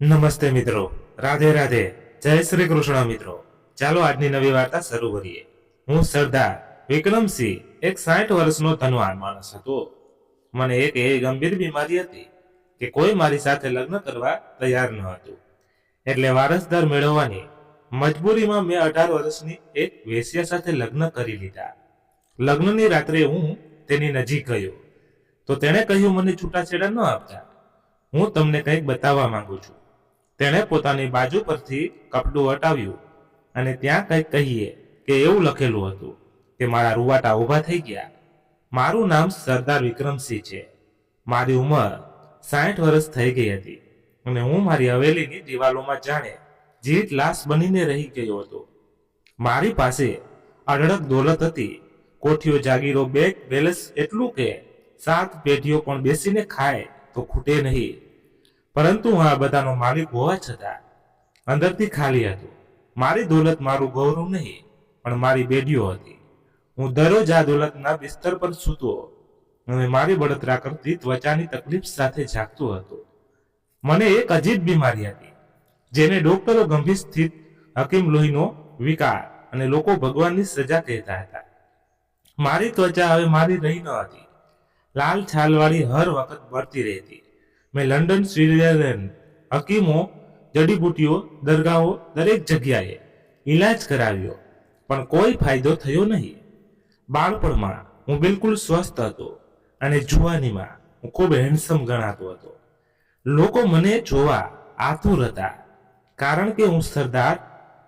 નમસ્તે મિત્રો, રાધે રાધે, જય શ્રી કૃષ્ણ મિત્રો. ચાલો આજની નવી વાર્તા શરૂ કરીએ. હું સરદાર વિક્રમસિંહ એક 60 વર્ષનો ધનવાન માણસ હતો. મને એક એવી ગંભીર બીમારી હતી કે કોઈ મારી સાથે લગ્ન કરવા તૈયાર ન હતું. એટલે વારસદાર મેળવવાની મજબૂરીમાં મેં 18 વર્ષની એક વેશ્યા સાથે લગ્ન કરી લીધા. લગ્નની રાત્રે હું તેની નજીક ગયો તો તેણે કહ્યું, મને છૂટાછેડા ન આપતા, હું તમને કંઈક બતાવવા માંગુ છું. તેણે પોતાની બાજુ પરથી કપડું હટાવ્યું અને ત્યાં કંઈક કહીએ કે એવું લખેલું હતું કે મારા રૂવાટા ઊભા થઈ ગયા. મારું નામ સરદાર વિક્રમસિંહ છે. મારી ઉંમર 60 વર્ષ થઈ ગઈ હતી અને હું મારી હવેલીની દિવાલોમાં જાણે જીવિત લાશ બનીને રહી ગયો હતો. મારી પાસે અઢળક દોલત હતી, કોઠીઓ, જાગીરો, બેંક બેલેન્સ એટલું કે 7 પેઢીઓ પણ બેસીને ખાય તો ખૂટે નહીં. પરંતુ હું આ બધાનો માલિક હોવા છતાં અંદરથી ખાલી હતો. મારી દોલત મારું ગૌરવ નહીં પણ મારી બેડીઓ હતી. હું દરરોજ આ દોલતના બિસ્તર પર સૂતો અને મારી બળતરા કરતી ત્વચાની તકલીફ સાથે જાગતો હતો. મને એક અજીબ બીમારી હતી જેને ડોક્ટરો ગંભીર સ્થિત, હકીમ લોહીનો વિકાર અને લોકો ભગવાનની સજા કહેતા હતા. મારી ત્વચા હવે મારી રહી ન હતી. લાલ છાલવાળી હર વખત બળતી રહેતી. મેં લંડન, સ્વિટ્ઝરલેન્ડ, હકીમો, જડીબુટીઓ, દરગાહો, દરેક જગ્યાએ ઈલાજ કરાવ્યો પણ કોઈ ફાયદો થયો નહીં. બાળપણમાં હું બિલકુલ સ્વસ્થ હતો અને જુવાનીમાં હું ખૂબ હેન્ડસમ ગણાતો હતો. લોકો મને જોવા આતુર હતા કારણ કે હું સરદાર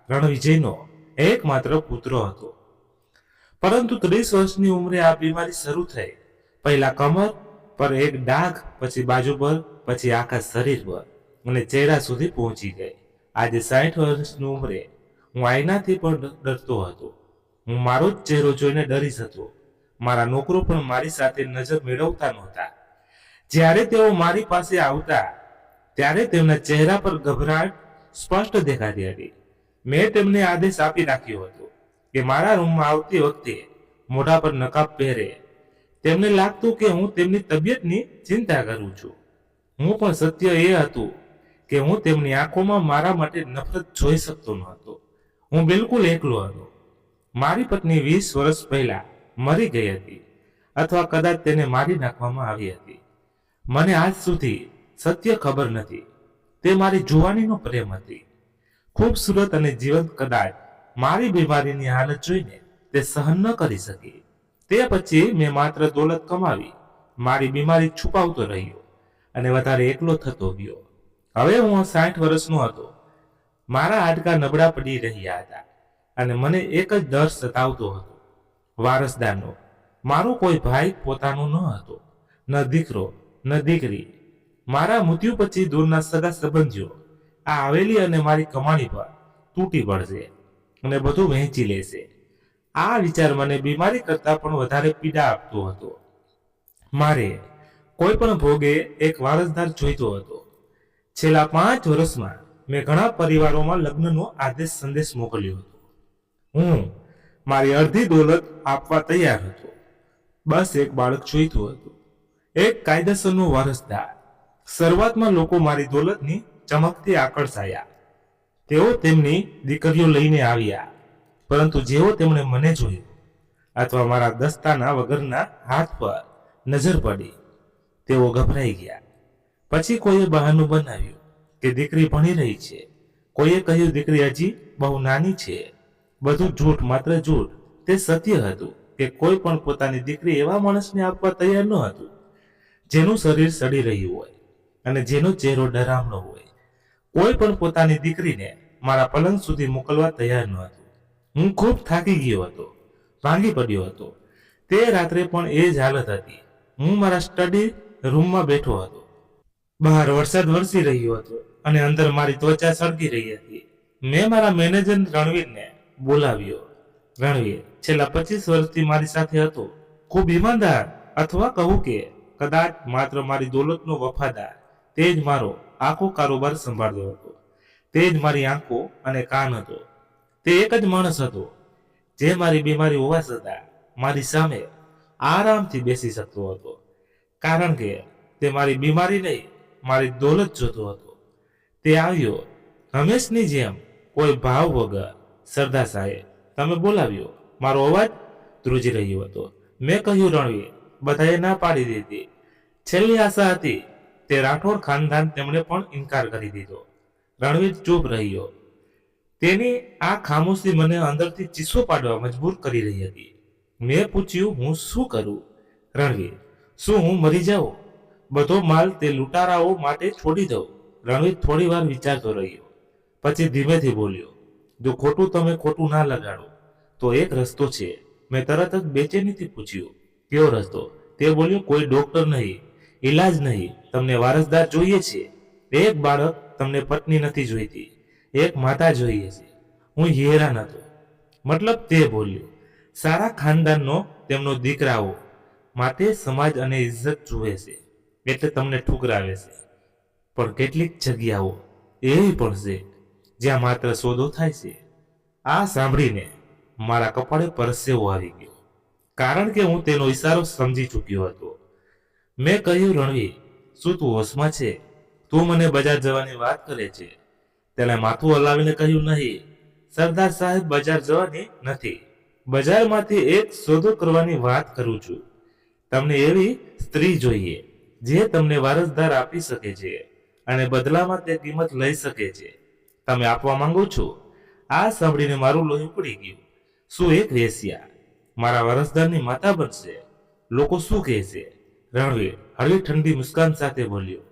રણવિજયનો એકમાત્ર પુત્ર હતો. પરંતુ 30 વર્ષની ઉંમરે આ બીમારી શરૂ થઈ. પહેલા કમર પર એક ડાઘ, પછી બાજુ પર, પછી આખા શરીર પર અને ચહેરા સુધી પહોંચી ગઈ. આજે 60 વર્ષની ઉંમરે હું આયનાથી પણ ડરતો હતો. હું મારો જ ચહેરો જોઈને ડરી જતો. મારા નોકરો પણ મારી સાથે નજર મેળવતા નહોતા. જ્યારે તેઓ મારી પાસે આવતા ત્યારે તેમના ચહેરા પર ગભરાટ સ્પષ્ટ દેખાતી હતી. મેં તેમને આદેશ આપી રાખ્યો હતો કે મારા રૂમમાં આવતી વખતે મોઢા પર નકાબ પહેરે. તેમને લાગતું કે હું તેમની તબિયતની ચિંતા કરું છું. હું પણ સત્ય એ હતું કે હું તેમની આંખોમાં મારા માટે નફરત જોઈ શકતો ન હતો. હું બિલકુલ એકલો હતો. મારી પત્ની 20 વર્ષ પહેલા મરી ગઈ હતી અથવા કદાચ તેને મારી નાખવામાં આવી હતી. મને આજ સુધી સત્ય ખબર નથી. તે મારી જુવાનીનો પ્રેમ હતી, ખૂબસૂરત અને જીવંત. કદાચ મારી બીમારીની હાલત જોઈને તે સહન ન કરી શકી. તે પછી મેં માત્ર દોલત કમાવી, મારી બીમારી છુપાવતો રહ્યો અને વધારે એકલો થતો ગયો. હવે હું 60 વર્ષનો હતો. મારા હાડકાં નબળા પડી રહ્યા હતા અને મને એક જ ડર સતાવતો હતો, વારસદારનો. મારો કોઈ ભાઈ પોતાનો ન હતો, ન દીકરો, ન દીકરી. મારા મૃત્યુ પછી દૂરના સગા સંબંધીઓ આ હવેલી અને મારી કમાણી પર તૂટી પડશે અને બધું વહેંચી લેશે. આ વિચાર મને બીમારી કરતાં પણ વધારે પીડા આપતો હતો. મારે કોઈ પણ ભોગે એક વારસદાર જોઈતો હતો. છેલ્લા 5 વર્ષમાં મેં ઘણા પરિવારોમાં લગ્નનો આદેશ સંદેશ મોકલ્યો હતો. હું મારી અડધી દોલત આપવા તૈયાર હતો. બસ એક બાળક જોઈતું હતું, એક કાયદેસરનો વારસદાર. શરૂઆતમાં લોકો મારી દોલતની ચમકથી આકર્ષાયા. તેઓ તેમની દીકરીઓ લઈને આવ્યા. પરંતુ જેવો તેમણે મને જોયું અથવા મારા દસ્તાના વગરના હાથ પર નજર પડી, તેઓ ગભરાઈ ગયા. પછી કોઈએ બહાનું બનાવ્યું કે દીકરી ભણી રહી છે. કોઈએ કહ્યું દીકરી હજી બહુ નાની છે. બધું જૂઠ, માત્ર જૂઠ. તે સત્ય હતું કે કોઈ પણ પોતાની દીકરી એવા માણસને આપવા તૈયાર ન હતું જેનું શરીર સડી રહ્યું હોય અને જેનો ચહેરો ડરામણો હોય. કોઈ પણ પોતાની દીકરીને મારા પલંગ સુધી મોકલવા તૈયાર ન હતું. હું ખૂબ થાકી ગયો હતો, ભાંગી પડ્યો હતો. તે રાત્રે પણ એ જ હાલત હતી. હું મારા સ્ટડી રૂમમાં બેઠો હતો. બહાર વરસાદ વરસી રહ્યો હતો અને અંદર મારી ત્વચા સળગી રહી હતી. મેં મારા મેનેજર રણવીરને બોલાવ્યો. રણવીર છેલ્લા 25 વર્ષથી મારી સાથે હતો. ખૂબ ઈમાનદાર, અથવા કહું કે કદાચ માત્ર મારી દોલતનો વફાદાર. તે જ મારો આખો કારોબાર સંભાળતો હતો. તે જ મારી આંખો અને કાન હતો. તે એક જ માણસ હતો જે મારી બીમારી હોવા છતાં મારી સામે આરામથી બેસી શકતો હતો, કારણ કે તે મારી બીમારી નહીં, મારી દોલત જોતો હતો. તે આવ્યો. હંમેશની જેમ કોઈ ભાવ વગર. સરદાર સાહેબ, તમે બોલાવ્યો. મારો અવાજ ધ્રુજી રહ્યો હતો. મેં કહ્યું, રણવીર. બધાએ ના પાડી દીધી. છેલ્લી આશા હતી. તે રાઠોડ ખાનદાન તેમણે પણ ઇનકાર કરી દીધો. રણવીર ચૂપ રહ્યો. તેની આ ખામોશી મને અંદરથી ચીસો પાડવા મજબૂર કરી રહી હતી. મેં પૂછ્યું, હું શું કરું? રણવીર, શું હું મરી જાઉં? બધો માલ તે લૂંટારાઓ માટે છોડી દઉં? રણવીર થોડી વાર વિચારતો રહ્યો. પછી ધીમેથી બોલ્યો, જો ખોટું તમે ખોટું ના લગાડો તો એક રસ્તો છે. મેં તરત જ બેચેનીથી પૂછ્યું, કયો રસ્તો? તે બોલ્યો, કોઈ ડોક્ટર નહીં, ઈલાજ નહીં. તમને વારસદાર જોઈએ છે. એક બાળક, તમને પત્ની નથી જોઈતી. એક માતા જોઈએ છે. હું હેરાન હતો. મતલબ, તે બોલ્યો, સારા ખાનદાનનો તેમનો દીકરાઓ માટે સમાજ અને ઇજ્જત જુએ છે, એટલે તમને ઠુકરાવે છે. પણ કેટલીક જગ્યાઓ એવી પણ છે જ્યાં માત્ર સોદો થાય છે. આ સાંભળીને મારા કપાળે પરસેવો આવી ગયો, કારણ કે હું તેનો ઈશારો સમજી ચૂક્યો હતો. મેં કહ્યું, રણવીર, શું તું હોશમાં છે? તું મને બજાર જવાની વાત કરે છે? તેણે માથું હલાવીને કહ્યું, નહીં સરદાર સાહેબ, બજાર જવાની નથી. બજારમાંથી એક સોદો કરવાની વાત કરું છું. તમને એવી સ્ત્રી જોઈએ જે તમને વારસદાર આપી શકે છે અને બદલામાં તે કિંમત લઈ શકે છે. તમે આપવા માંગો છો? આ સાંભળીને મારું લોહી ઉકળી ગયું. શું એક વેશ્યા મારા વારસદારની માતા બનશે? લોકો શું કહેશે? રણવીર હળવી ઠંડી મુસ્કાન સાથે બોલ્યો,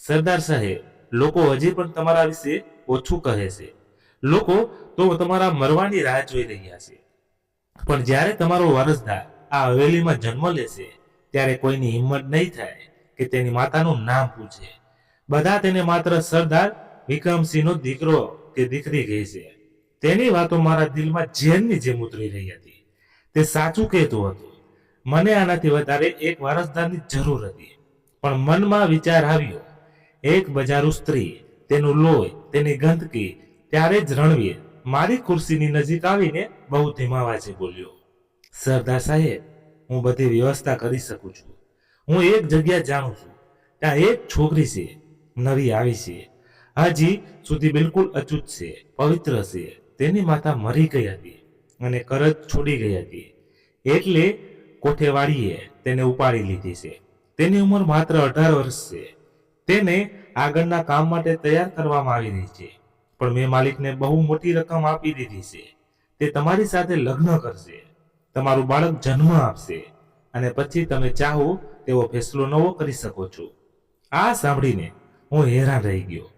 સરદાર સાહેબ, લોકો હજી પણ તમારા વિશે ઓછું કહે છે. લોકો તો તમારા મરવાની રાહ જોઈ રહ્યા છે. પણ જ્યારે તમારો વારસદાર આ હવેલીમાં જન્મ લેશે ત્યારે કોઈની હિંમત નહીં થાય કે તેની માતાનું નામ પૂછે. બધા તેને માત્ર સરદાર વિક્રમસિંહનો દીકરો કે દીકરી કહે છે. તેની વાતો મારા દિલમાં ઝેરની જેમ ઉતરી રહી હતી. તે સાચું કહેતું હતું. મને આનાથી વધારે એક વારસદારની જરૂર હતી. પણ મનમાં વિચાર આવ્યો, એક બજારુ સ્ત્રી, તેનું લોહી, તેની ગંદકી. ત્યારે જ રણવીર મારી ખુરશીની નજીક આવીને બહુ ધીમા અવાજે બોલ્યો, સરદાર સાહેબ, હું બધી વ્યવસ્થા કરી શકું છું. હું એક જગ્યા જાણું છું. ત્યાં એક છોકરી છે, નવી આવી છે, હજી સુધી બિલકુલ અચૂક છે, પવિત્ર છે. તેની માતા મરી ગઈ હતી અને કરજ છોડી ગઈ હતી, એટલે કોઠેવાળીએ તેને ઉપાડી લીધી છે. તેની ઉંમર માત્ર 18 વર્ષ છે. તેને આગળના કામ માટે તૈયાર કરવામાં આવી રહી છે. પણ મેં માલિકને બહુ મોટી રકમ આપી દીધી છે. તે તમારી સાથે લગ્ન કરશે, તમારું બાળક જન્મ આપશે અને પછી તમે ચાહો તેવો ફેસલો નવો કરી શકો છો. આ સાંભળીને હું હેરાન રહી ગયો.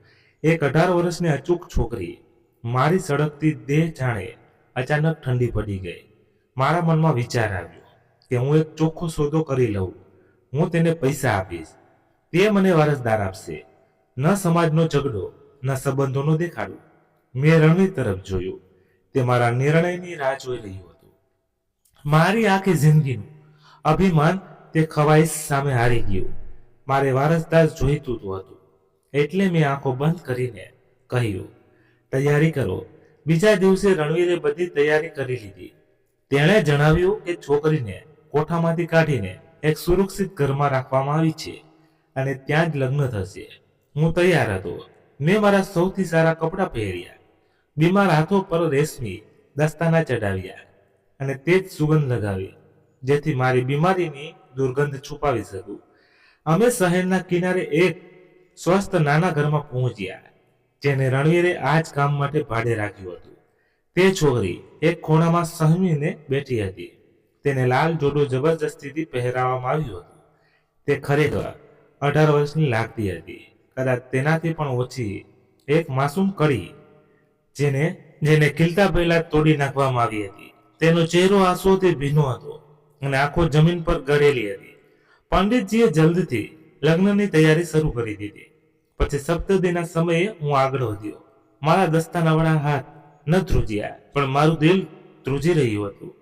એક 18 વર્ષની અચૂક છોકરી. મારી સળગતી દેહ જાણે અચાનક ઠંડી પડી ગઈ. મારા મનમાં વિચાર આવ્યો કે હું એક ચોખ્ખો સોદો કરી લઉં. હું તેને પૈસા આપીશ, તે મને વારસદાર આપશે. ન સમાજનો ઝઘડો, ન સંબંધોનો દેખાડો. મેં રણવીર તરફ જોયું. તે મારા નિર્ણયની રાહ જોઈ રહ્યું હતું. મારી આખી જિંદગીનું અભિમાન તે ખવાઈશ સામે હારી ગયું. મારે વારસદાર જોઈતું હતું. એટલે મેં આંખો બંધ કરીને કહ્યું, તૈયારી કરો. બીજા દિવસે રણવીરે બધી તૈયારી કરી લીધી. તેણે જણાવ્યું કે છોકરીને કોઠામાંથી કાઢીને એક સુરક્ષિત ઘરમાં રાખવામાં આવી છે અને ત્યાં જ લગ્ન થશે. હું તૈયાર હતો. મેં મારા સૌથી સારા કપડાં પહેર્યા, બીમાર હાથો પર રેશમી દસ્તાના ચડાવ્યા અને તે જ સુગંધ લગાવી જેથી મારી બીમારીની દુર્ગંધ છુપાવી શકું. અમે શહેરના કિનારે એક સ્વસ્થ નાના ઘરમાં પહોંચ્યા, જેને રણવીરે આ જ કામ માટે ભાડે રાખ્યું હતું. તે છોકરી એક ખૂણામાં સહમીને બેઠી હતી. તેને લાલ જોડો જબરજસ્તીથી પહેરાવવામાં આવ્યું હતું. તે ખરેખર 18 વર્ષની લાગતી હતી, કદાચ તેનાથી પણ ઓછી. એક માસૂમ કડી જેને ખીલતા પહેલા તોડી નાખવામાં આવી હતી. તેનો ચહેરો આંસુઓથી ભીનો હતો અને આંખો જમીન પર ગળેલી હતી. પંડિતજીએ જલ્દીથી લગ્નની તૈયારી શરૂ કરી દીધી. પછી સપ્તદીના સમયે હું આગળ વધ્યો. મારા દસ્તાનાવાળા હાથ ન ધ્રુજ્યા, પણ મારું દિલ ધ્રુજી રહ્યું હતું.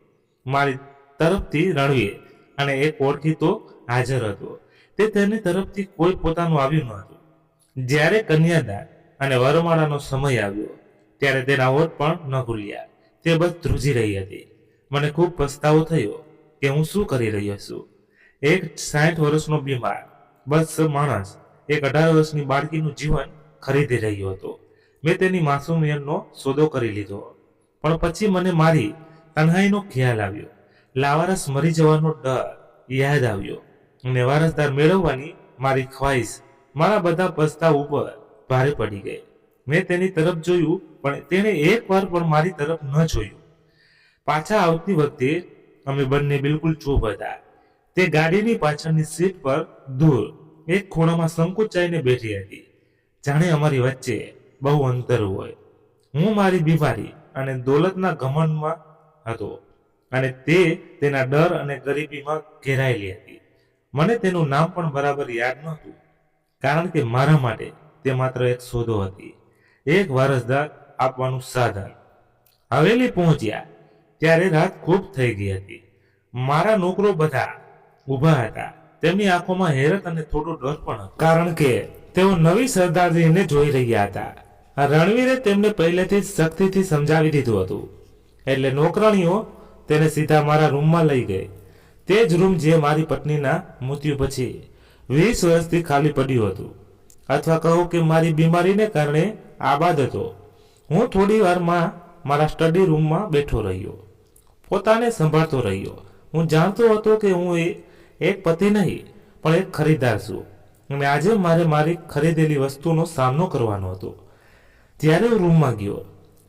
મારી તરફથી રણવીર અને એક ઓળખીતો હાજર હતો. તે તેની તરફથી કોઈ પોતાનું આવ્યું ન હતું. જ્યારે કન્યાદાન અને વરમાળાનો સમય આવ્યો ત્યારે તેના હોઠ પણ ન ખુલ્યા. તે બસ ધ્રુજી રહી હતી. મને ખૂબ પસ્તાવો થયો કે હું શું કરી રહ્યો છું. એક 60 વર્ષનો બીમાર બસ માણસ એક 18 વર્ષની બાળકીનું જીવન ખરીદી રહ્યો હતો. મેં તેની માસુમિયતનો સોદો કરી લીધો. પણ પછી મને મારી તન્હાઈનો ખ્યાલ આવ્યો. લાવારસ મરી જવાનો ડર યાદ આવ્યો અને વારસદાર મેળવવાની મારી ખ્વાહિશ મારા બધા પ્રસ્તાવ ઉપર ભારે પડી ગઈ. મેં તેની તરફ જોયું, પણ તેણે એક વાર પણ મારી તરફ ન જોયું. પાછા આવતી વખતે અમે બંને બિલકુલ ચૂપ હતા. તે ગાડીની પાછળની સીટ પર દૂર એક ખૂણામાં સંકોચાઈને બેઠી હતી, જાણે અમારી વચ્ચે બહુ અંતર હોય. હું મારી બીમારી અને દોલતના ઘમંડમાં હતો અને તે તેના ડર અને ગરીબીમાં ઘેરાયેલી હતી. મને તેનું નામ પણ બરાબર યાદ નહોતું, કારણ કે મારા માટે તે માત્ર એક સોદો હતી, એક વારસદાર આપવાનું સાધન. હવેલી પહોંચ્યા ત્યારે રાત ખૂબ થઈ ગઈ હતી. મારા નોકરો બધા ઊભા હતા. તેમની આંખોમાં હેરત અને થોડો ડર પણ હતો, કારણ કે તેઓ નવી સરદારજીને જોઈ રહ્યા હતા. રણવીરે તેમને પહેલેથી જ સખ્તીથી સમજાવી દીધું હતું. એટલે નોકરાણીઓ તેને સીધા મારા રૂમમાં લઈ ગઈ. તે જ રૂમ જે મારી પત્નીના મૃત્યુ પછી 20 વર્ષથી ખાલી પડ્યું હતું, અથવા કહો કે મારી બીમારીને કારણે આબાદ હતો. હું થોડી વારમાં મારા સ્ટડી રૂમમાં બેઠો રહ્યો, પોતાને સંભાળતો રહ્યો. હું જાણતો હતો કે હું એક પતિ નહીં, પણ એક ખરીદદાર છું, અને આજે મારે મારી ખરીદેલી વસ્તુનો સામનો કરવાનો હતો. જ્યારે હું રૂમમાં ગયો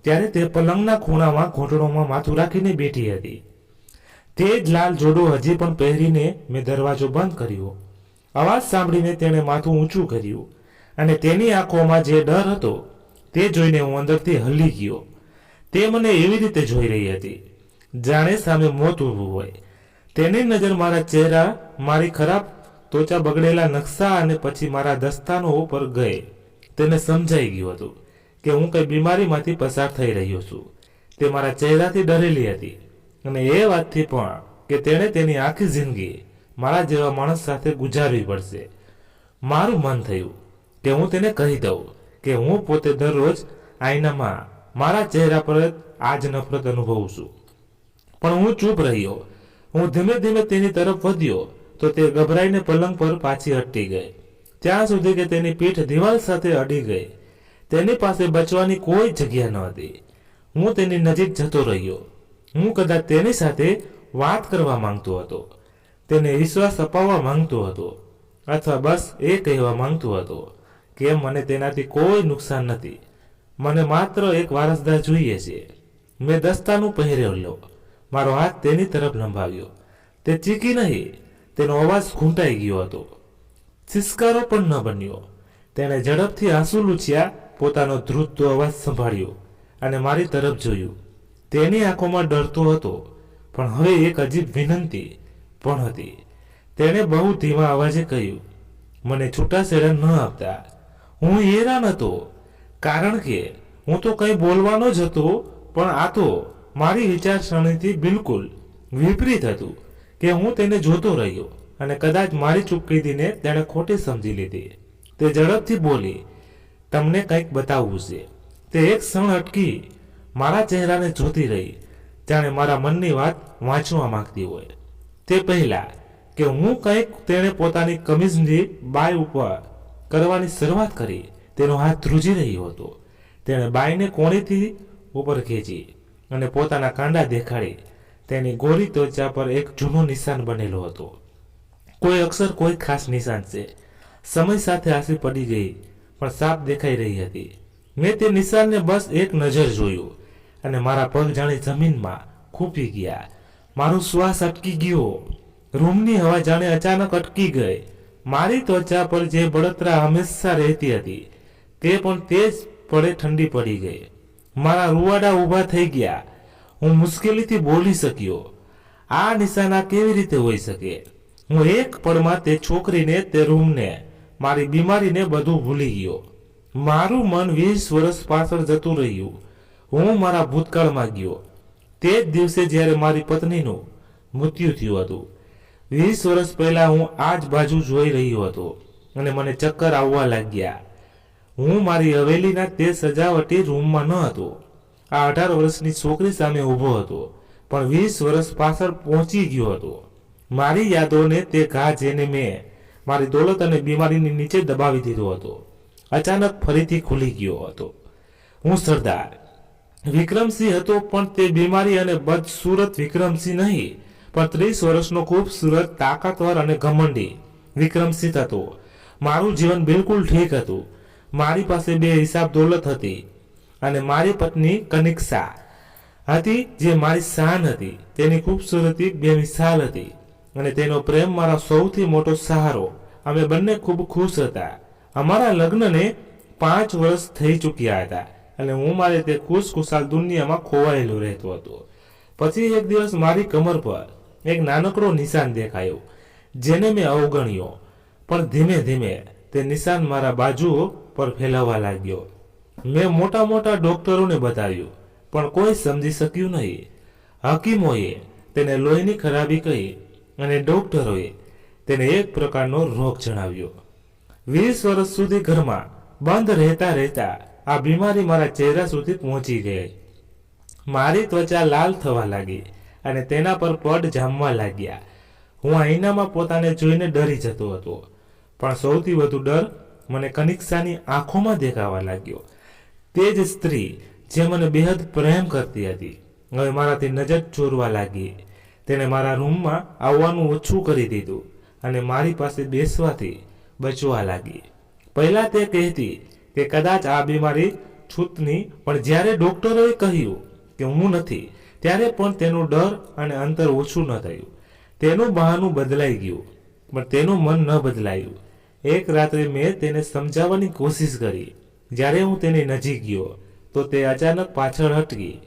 ત્યારે તે પલંગના ખૂણામાં ઘૂંટણોમાં માથું રાખીને બેઠી હતી. તે જ લાલ જોડો હજી પણ પહેરીને મેં દરવાજો બંધ કર્યો. અવાજ સાંભળીને તેણે માથું ઊંચું કર્યું અને તેની આંખોમાં જે ડર હતો તે જોઈને હું અંદરથી હલી ગયો. તે મને એવી રીતે જોઈ રહી હતી જાણે સામે મોત ઊભું હોય. તેની નજર મારા ચહેરા, મારી ખરાબ ત્વચા, બગડેલા નકશા અને પછી મારા દસ્તાનો ઉપર ગઈ. તેને સમજાઈ ગયું હતું કે હું કઈ બીમારીમાંથી પસાર થઈ રહ્યો છું. તે મારા ચહેરાથી ડરેલી હતી અને એ વાતથી પણ કે તેણે તેની આખી જિંદગી મારા જેવા માણસ સાથે ગુજારવી પડશે. મારું મન થયું કે હું તેને કહી દઉં કે હું પોતે દરરોજ આઈનામાં મારા ચહેરા પર આ જ નફરત અનુભવું છું. પણ હું ચૂપ રહ્યો. હું ધીમે ધીમે તેની તરફ વધ્યો તો તે ગભરાઈને પલંગ પર પાછી હટી ગઈ, ત્યાં સુધી કે તેની પીઠ દિવાલ સાથે અડી ગઈ. તેની પાસે બચવાની કોઈ જગ્યા ન હતી. હું તેની નજીક જતો રહ્યો. હું કદાચ તેની સાથે વાત કરવા માંગતો હતો, તેને વિશ્વાસ અપાવવા માંગતો હતો, અથવા બસ એ કહેવા માંગતો હતો કે મને તેનાથી કોઈ નુકસાન નથી. મને માત્ર એક વારસદાર જોઈએ છે. મેં દસ્તાનું પહેરેલો મારો હાથ તેની તરફ લંબાવ્યો. તે ચીકી નહીં, તેનો અવાજ ઘૂંટાઈ ગયો હતો. સિસકારો પણ ન બન્યો. તેણે ઝડપથી આંસુ લૂછ્યા, પોતાનો ધ્રુજતો અવાજ સંભાળ્યો અને મારી તરફ જોયું. તેની આંખોમાં ડર તો હતો, પણ હવે એક અજીબ વિનંતી પણ હતી. તેણે બહુ ધીમા અવાજે કહ્યું, મને છૂટાછેડા ન આપતા. હું હેરાન હતો, કારણ કે હું તો કંઈ બોલવાનો જ હતો, પણ આ તો મારી વિચારસરણીથી બિલકુલ વિપરીત હતું કે હું તેને જોતો રહ્યો અને કદાચ મારી ચૂપકીદીને તેણે ખોટી સમજી લીધી. તે ઝડપથી બોલી, તમને કંઈક બતાવવું છે. તે એક ક્ષણ અટકી મારા ચહેરાને જોતી રહી, જાણે મારા મનની વાત વાંચવા માંગતી હોય. તે પહેલા કે હું કંઈક તેણે પોતાની કમીઝની બાય ઉપર કરવાની શરૂઆત કરી. તેનો હાથ ધ્રુજી રહ્યો હતો. તેણે બાયને કોણીથી ઉપર ખેંચી અને પોતાના કાંડા દેખાડી. તેની ગોરી ત્વચા પર એક જૂનું નિશાન બનેલો હતો. કોઈ અક્ષર, કોઈ ખાસ નિશાન છે. સમય સાથે આસી પડી ગઈ, પણ સાફ દેખાઈ રહી હતી. મેં તે નિશાનને બસ એક નજર જોયું અને મારા પગ જાણે જમીનમાં ખૂંપી ગયા. મારો શ્વાસ અટકી ગયો. રૂમની હવા જાણે અચાનક અટકી ગઈ. મારી ત્વચા પર જે બળતરા હંમેશા રહેતી હતી તે પણ તે જ પળે ઠંડી પડી ગઈ. મારા રૂવાડા ઊભા થઈ ગયા. હું મુશ્કેલીથી બોલી શક્યો, આ નિશાના કેવી રીતે હોઈ શકે? હું એક પળમાં તે છોકરીને, તે રૂમને, મારી બીમારીને બધું ભૂલી ગયો. મારું મન 20 વર્ષ પાછળ જતું રહ્યું. હું મારા ભૂતકાળમાં ગયો, તે જ દિવસે જ્યારે મારી પત્નીનું મૃત્યુ થયું હતું. 20 વર્ષ પહેલા હું આ જ બાજુ જોઈ રહ્યો હતો અને મને ચક્કર આવવા લાગ્યા. હું મારી હવેલીના તે સજાવટી રૂમમાં ન હતો. આ 18 વર્ષની છોકરી સામે ઊભો હતો, પણ 20 વર્ષ પાછળ પહોંચી ગયો હતો. મારી યાદોને તે ઘા જેને મેં મારી દોલત અને બીમારીની નીચે દબાવી દીધો હતો. અચાનક ફરીથી ખુલી ગયો હતો. હું સરદાર વિક્રમસિંહ હતો, પણ તે બીમારી અને બદસુરત વિક્રમસિંહ નહીં, પણ 30 વર્ષનો ખૂબસૂરત, તાકાતવર અને ઘમંડી વિક્રમસિંહ હતો. મારું જીવન બિલકુલ ઠીક હતું. મારી પાસે 2 હિસાબ દોલત હતી અને મારી પત્ની કનિક્ષા હતી, જે મારી શાન હતી. તેની ખૂબસૂરતી બેમિસાલ હતી અને તેનો પ્રેમ મારો સૌથી મોટો સહારો. અમે બંને ખૂબ ખુશ હતા. અમારા લગ્નને 5 વર્ષ થઈ ચૂક્યા હતા અને હું મારી તે ખુશખુશાલ દુનિયામાં ખોવાયેલો રહેતો હતો. પછી એક દિવસ મારી કમર પર એક નાનકડો નિશાન દેખાયો, જેને મેં અવગણ્યો. પણ ધીમે ધીમે તે નિશાન મારા બાજુઓ પર ફેલાવા લાગ્યો. મેં મોટા મોટા ડોક્ટરોને બતાવ્યું, પણ કોઈ સમજી શક્યું નહીં. હકીમોએ તેને લોહીની ખરાબી કહી અને ડોક્ટરોએ તેને એક પ્રકારનો રોગ જણાવ્યો. 20 વર્ષ સુધી ઘરમાં બંધ રહેતા રહેતા આ બીમારી મારા ચહેરા સુધી પહોંચી ગઈ. મારી ત્વચા લાલ થવા લાગી અને તેના પર પડ જામવા લાગ્યા. હું આઈનામાં પોતાને જોઈને ડરી જતો હતો, પણ સૌથી વધુ ડર મને કનિક્ષાની આંખોમાં દેખાવા લાગ્યો. તે જ સ્ત્રી જે મને બેહદ પ્રેમ કરતી હતી, હવે મારાથી નજર ચોરવા લાગી. તેણે મારા રૂમમાં આવવાનું ઓછું કરી દીધું અને મારી પાસે બેસવાથી બચવા લાગી. પહેલા તે કહેતી કે કદાચ આ બીમારી છૂતની, પણ જ્યારે ડોક્ટરોએ કહ્યું કે હું નથી, ત્યારે પણ તેનું ડર અને અંતર ઓછું ન થયું. તેનું બહાનું બદલાઈ ગયું, પણ તેનું મન ન બદલાયું. એક રાત્રે મેં તેને સમજાવવાની કોશિશ કરી. જ્યારે હું તેની નજીક ગયો તો તે અચાનક પાછળ હટકી.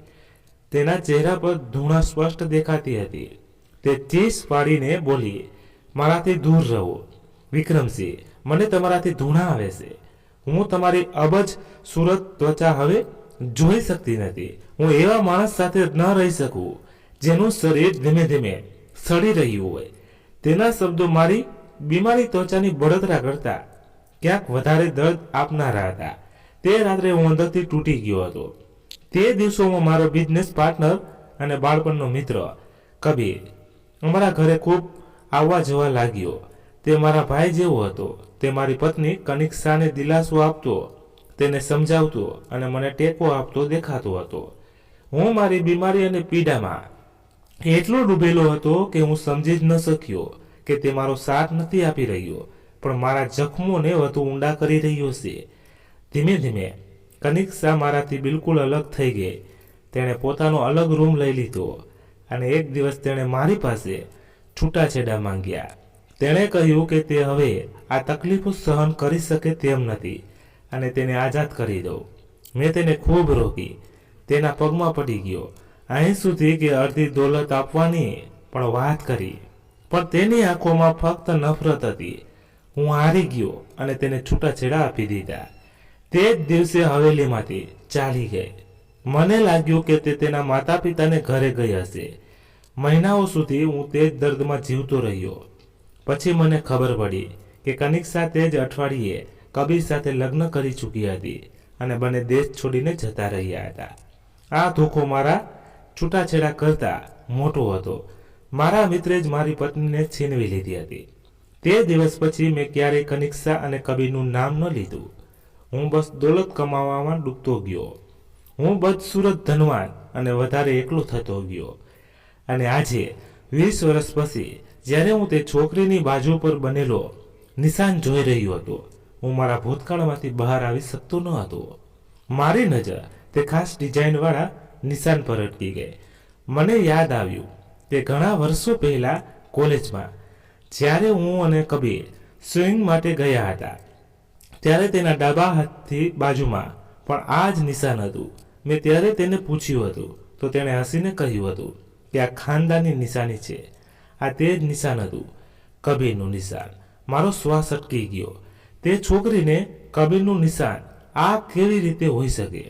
તેના ચહેરા પર ધૂણા સ્પષ્ટ દેખાતી હતી. તે ચીસ પાડીને બોલી, મારાથી દૂર રહો વિક્રમસિંહ, મને તમારાથી ધૂણા આવે છે. હું તમારી અબજ સુરત ત્વચા હવે જોઈ શકતી નથી. હું એવા માણસ સાથે ન રહી શકું જેનું શરીર ધીમે ધીમે સડી રહ્યું હોય. તેના શબ્દો મારી બીમારી ત્વચાની બળતરા કરતા ક્યાંક વધારે દર્દ આપનારા હતા. તે રાત્રે હું અંદરથી તૂટી ગયો હતો. તે દિવસોમાં મારો બિઝનેસ પાર્ટનર અને બાળપણનો મિત્ર કબીર અમારા ઘરે ખૂબ આવવા જવા લાગ્યો. તે મારા ભાઈ જેવો હતો. તે મારી પત્ની કનિક્ષાને દિલાસો આપતો, તેને સમજાવતો અને મને ટેકો આપતો દેખાતો હતો. હું મારી બીમારી અને પીડામાં એટલો ડૂબેલો હતો કે હું સમજી જ ન શક્યો કે તે મારો સાથ નથી આપી રહ્યો, પણ મારા જખમોને વધુ ઊંડા કરી રહ્યો છે. ધીમે ધીમે કનિક્ષા મારાથી બિલકુલ અલગ થઈ ગઈ. તેણે પોતાનો અલગ રૂમ લઈ લીધો અને એક દિવસ તેણે મારી પાસે છૂટાછેડા માંગ્યા. તેણે કહ્યું કે તે હવે આ તકલીફો સહન કરી શકે તેમ નથી અને તેને આઝાદ કરી દઉં. મેં તેને ખૂબ રોકી, તેના પગમાં પડી ગયો, અહીં સુધી કે અડધી દોલત આપવાની પણ વાત કરી, પણ તેની આંખોમાં ફક્ત નફરત હતી. હું હારી ગયો અને તેને છૂટાછેડા આપી દીધા. તે જ દિવસે હવેલીમાંથી ચાલી ગઈ. મને લાગ્યું કે તે તેના માતા પિતાને ઘરે ગઈ હશે. મહિનાઓ સુધી હું તે જ દર્દમાં જીવતો રહ્યો. પછી મને ખબર પડી કે કનિક્ષા તે જ અઠવાડિયે કબીર સાથે લગ્ન કરી ચૂકી હતી અને બંને દેશ છોડીને જતા રહ્યા હતા. આ ધોખો મારા છૂટાછેડા કરતા મોટો હતો. મારા મિત્રે જ મારી પત્નીને છીનવી લીધી હતી. તે દિવસ પછી મેં ક્યારેય કનિક્ષા અને કબીરનું નામ ન લીધું. હું બસ દોલત કમાવામાં ડૂબતો ગયો. હું બદસુરત ધનવાન અને વધારે એકલો થતો ગયો. અને આજે 20 વર્ષ પછી જ્યારે હું તે છોકરીની બાજુ પર બનેલો નિશાન જોઈ રહ્યો હતો, હું મારા ભૂતકાળમાંથી બહાર આવી શકતો ન હતો. મારી નજર તે ખાસ ડિઝાઇનવાળા નિશાન પર અટકી ગઈ. મને યાદ આવ્યું કે ઘણા વર્ષો પહેલા કોલેજમાં જ્યારે હું અને કબીર સ્વિંગ માટે ગયા હતા, ત્યારે તેના ડાબા હાથથી બાજુમાં પણ આ જ નિશાન હતું. મેં ત્યારે તેને પૂછ્યું હતું તો તેણે હસીને કહ્યું હતું કે આ ખાનદાની નિશાની છે. આ તે જ નિશાન હતું, કબીરનું નિશાન. મારો શ્વાસ અટકી ગયો. તે છોકરીને કબીરનું નિશાન આ કેવી રીતે હોઈ શકે?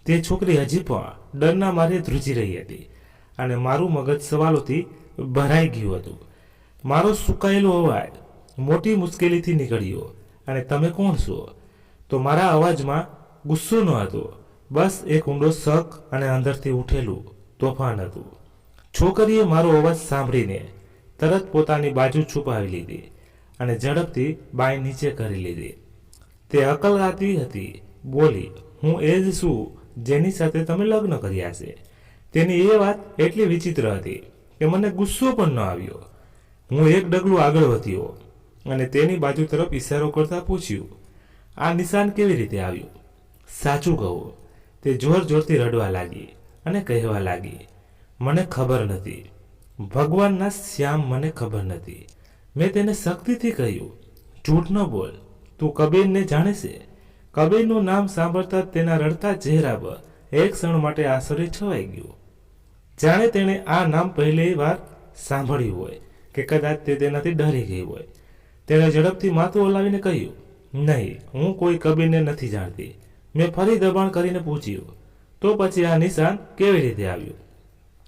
તે છોકરી હજી પણ ડરના મારે ધ્રુજી રહી હતી અને મારું મગજ સવાલોથી ભરાઈ ગયું હતું. મારો સુકાયેલો અવાજ મોટી મુશ્કેલીથી નીકળ્યો, અને તમે કોણ છો? તો મારા અવાજમાં ગુસ્સો ન હતો, બસ એક ઊંડો શક અને અંદરથી ઉઠેલું તોફાન હતું. છોકરીએ મારો અવાજ સાંભળીને તરત પોતાની બાજુ છુપાવી લીધી અને ઝડપથી બાઈ નીચે કરી લીધી. તે અકળાતી હતી. બોલી, હું એ જ છું જેની સાથે તમે લગ્ન કર્યા છે. તેની એ વાત એટલી વિચિત્ર હતી કે મને ગુસ્સો પણ ન આવ્યો. હું એક ડગલું આગળ વધ્યો અને તેની બાજુ તરફ ઇશારો કરતા પૂછ્યું, આ નિશાન કેવી રીતે આવ્યું? સાચું કહું, તે જોર જોરથી રડવા લાગી અને કહેવા લાગી, મને ખબર નથી. ભગવાનના શ્યામ, મને ખબર નથી. મેં તેને શક્તિથી કહ્યું, જૂઠ ન બોલ, તું કબીરને જાણે છે? કબીરનું નામ સાંભળતા તેના રડતા ચહેરા પર એક ક્ષણ માટે આશ્ચર્ય છવાઈ ગયું. જાણે તેણે આ નામ પહેલી વાર સાંભળ્યું હોય કે કદાચ તે તેનાથી ડરી ગઈ હોય. તેણે ઝડપથી માથું હલાવીને કહ્યું, નહીં, હું કોઈ કબીરને નથી જાણતી. મેં ફરી દબાણ કરીને પૂછ્યું, તો પછી આ નિશાન કેવી રીતે આવ્યું?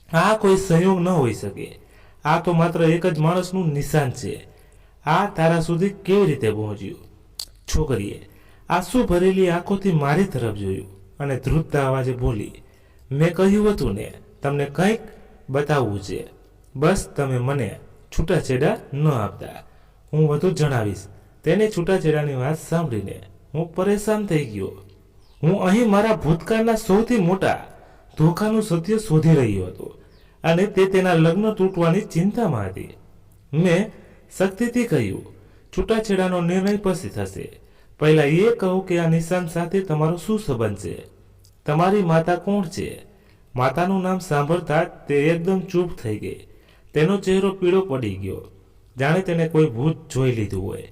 આ કોઈ સંયોગ ન હોઈ શકે. આ તો માત્ર એક જ માણસનું નિશાન છે. આ તારા સુધી કેવી રીતે પહોંચ્યું? છોકરીએ આંસુ ભરેલી આંખોથી મારી તરફ જોયું અને ધ્રુજતા અવાજે બોલી, મેં કહ્યું હતું ને, તમને કંઈક બતાવવું છે. બસ તમે મને છૂટાછેડા ન આપતા. હું વધુ જણાવીશ. તેની છૂટાછેડાની વાત સાંભળીને હું પરેશાન થઈ ગયો. હું અહીં મારા ભૂતકાળના સૌથી મોટા ધોખાનું સત્ય શોધી રહ્યો હતો અને તે તેના લગ્ન તૂટવાની ચિંતામાં હતી. મેં શક્તિથી કહ્યું, છૂટાછેડાનો નિર્ણય પછી થશે. પહેલા એ કહો કે આ નિશાન સાથે તમારો શું સંબંધ છે? તમારી માતા કોણ છે? માતાનું નામ સાંભળતા તે એકદમ ચૂપ થઈ ગઈ. તેનો ચહેરો પીળો પડી ગયો, જાણે તેને કોઈ ભૂત જોઈ લીધું હોય.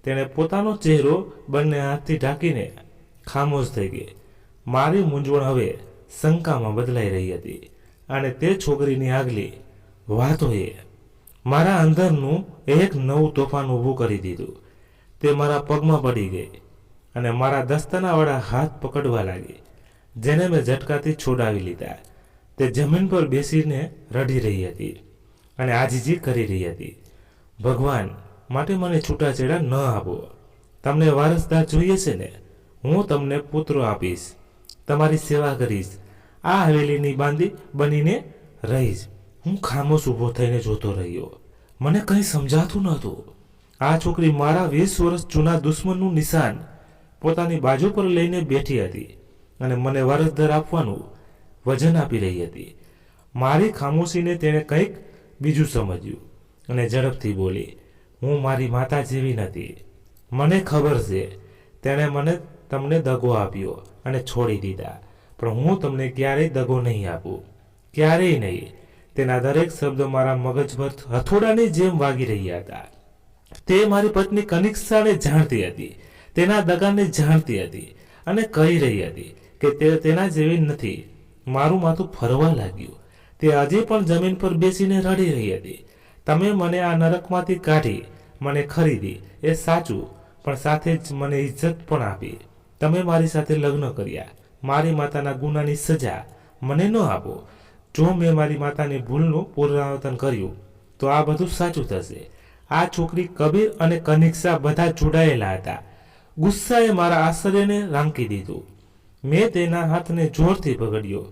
તેણે પોતાનો ચહેરો બંને હાથથી ઢાંકીને ખામોશ થઈ ગઈ. મારી મૂંઝવણ હવે શંકામાં બદલાઈ રહી હતી અને તે છોકરીની આગલી વાતોએ મારા અંદરનું એક નવું તોફાન ઊભું કરી દીધું. તે મારા પગમાં પડી ગઈ અને મારા દસ્તાનાવાળા હાથ પકડવા લાગી, જેને મેં ઝટકાથી છોડાવી લીધા. તે જમીન પર બેસીને રડી રહી હતી અને આજીજી કરી રહી હતી. ભગવાન માટે મને છૂટાછેડા ન આપો. તમને વારસદાર જોઈએ છે ને? હું તમને પુત્રો આપીશ, તમારી સેવા કરીશ, આ હવેલીની બાંધી બનીને રહીશ. હું ખામોશ ઊભો થઈને જોતો રહ્યો. મને કંઈ સમજાતું નહોતું. આ છોકરી મારા 20 વર્ષ જૂના દુશ્મનનું નિશાન પોતાની બાજુ પર લઈને બેઠી હતી અને મને વારસદાર આપવાનું વજન આપી રહી હતી. મારી ખામોશીને તેણે કંઈક બીજું સમજ્યું અને ઝડપથી બોલી, હું મારી માતા જેવી નથી. મને ખબર છે તેણે મને તમને દગો આપ્યો અને છોડી દીધા, પણ હું તમને ક્યારેય દગો નહીં આપું, ક્યારેય નહીં. તેના દરેક શબ્દ મારા મગજ પર હથોડાની જેમ વાગી રહ્યા હતા. તે મારી પત્ની કનિષ્કાને જાણતી હતી, તેના દગાને જાણતી હતી અને કહી રહી હતી કે તે તેના જેવી નથી. મારું માથું ફરવા લાગ્યું. તે હજી પણ જમીન પર બેસીને રડી રહી હતી. તમે મને આ નરકમાંથી કાઢી, મને ખરીદી, એ સાચું, પણ સાથે જ મને ઇજ્જત પણ આપી. તમે મારી સાથે લગ્ન કર્યા. મારી માતાના ગુનાની સજા મને ન આપો. જો મેં મારી માતાની ભૂલનું પુનરાવર્તન કર્યું તો આ બધું સાચું થશે. આ છોકરી, કબીર અને કનિષ્કા બધા જોડાયેલા હતા. ગુસ્સાએ મારા આશ્ચર્યને રાંકી દીધું. મેં તેના હાથને જોરથી પકડ્યો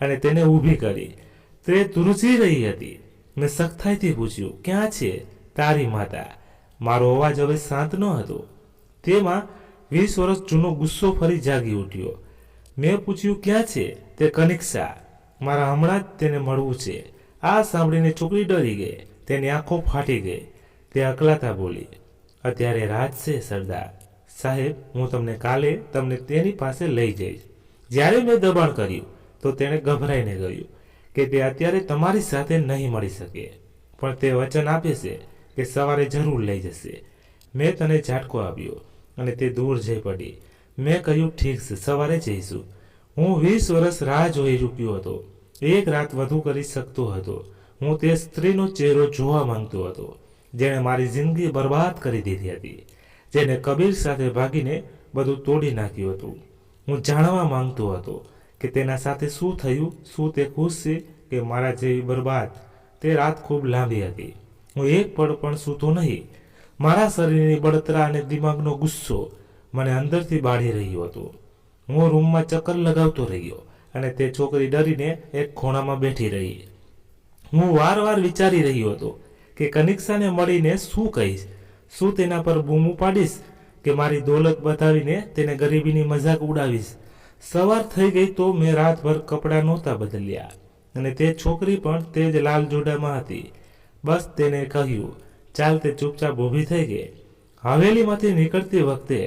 અને તેને ઊભી કરી. તે ધ્રુજી રહી હતી. મેં સખ્તાઈથી પૂછ્યું, ક્યાં છે તારી માતા? મારો અવાજ હવે શાંત ન હતો. તેમાં 20 વર્ષ જૂનો ગુસ્સો ફરી જાગી ઉઠ્યો. મેં પૂછ્યું, ક્યાં છે તે કનિષ્કા? મારા હમણાં જ તેને મળવું છે. આ સાંભળીને છોકરી ડરી ગઈ. તેની આંખો ફાટી ગઈ. તે અકલાતા બોલી, અત્યારે રાત છે સરદાર સાહેબ, હું તમને તેની પાસે લઈ જઈશ. જ્યારે મેં દબાણ કર્યું તો તેણે ગભરાઈને કહ્યું કે તે અત્યારે તમારી સાથે નહીં મળી શકે, પણ તે વચન આપે છે કે સવારે જરૂર લઈ જશે. મેં તને ઝાટકો આપ્યો અને તે દૂર જઈ પડી. મેં કહ્યું, ઠીક છે, સવારે જઈશું. હું 20 વર્ષ રાહ જોઈ ચૂક્યો હતો. એક રાત વધુ કરી શકતો હતો. હું તે સ્ત્રીનો ચહેરો જોવા માંગતો હતો જેણે મારી જિંદગી બરબાદ કરી દીધી હતી, જેને કબીર સાથે ભાગીને બધું તોડી નાખ્યું હતું. હું જાણવા માંગતો હતો કે તેના સાથે શું થયું, શું તે ખુશ છે કે મારા જેવી બરબાદ. તે રાત ખૂબ લાંબી હતી. હું એક પળ પણ સૂતો નહીં. મારા શરીરની બળતરા અને દિમાગનો ગુસ્સો મને અંદરથી બાળી રહ્યો હતો. હું રૂમમાં ચક્કર લગાવતો રહ્યો અને તે છોકરી ડરીને એક ખૂણામાં બેઠી રહી. હું વારવાર વિચારી રહ્યો હતો કે કનિષ્કાને મળીને શું કહીશ. શું તેના પર બૂમ પાડીશ કે મારી દોલત બતાવીને તેને ગરીબીની મજાક ઉડાવીશ. સવાર થઈ ગઈ તો મેં રાતભર કપડાં નહોતા બદલ્યા અને તે છોકરી પણ તે જ લાલ જોડામાં હતી. બસ તેને કહ્યું, ચાલ. તે ચૂપચાપ ઊભી થઈ ગઈ. હવેલીમાંથી નીકળતી વખતે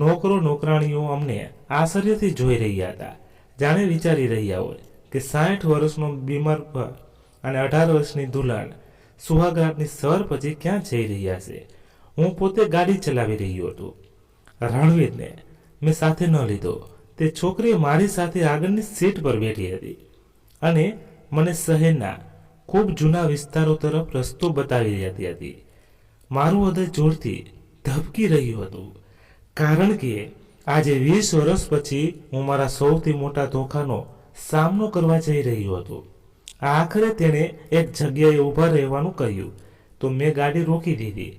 નોકરો નોકરાણીઓ અમને આશ્ચર્યથી જોઈ રહ્યા હતા, જાણે વિચારી રહ્યા હોય કે 60 વર્ષનો બીમાર અને 18 વર્ષની દુલ્હન સુહાગરાતની સવાર પછી ક્યાં જઈ રહ્યા છે. હું પોતે ગાડી ચલાવી રહ્યો હતો. રણવીરને મેં સાથે ન લીધો. તે છોકરી મારી સાથે આગળની સીટ પર બેઠી હતી અને મને શહેરના ખૂબ જૂના વિસ્તારો તરફ રસ્તો બતાવી રહેતી હતી. મારું હૃદય જોરથી ધબકી રહ્યું હતું, કારણ કે આજે 20 વર્ષ પછી હું મારા સૌથી મોટા ધોખાનો સામનો કરવા જઈ રહ્યો હતો. આખરે તેણે એક જગ્યાએ ઊભા રહેવાનું કહ્યું તો મેં ગાડી રોકી દીધી.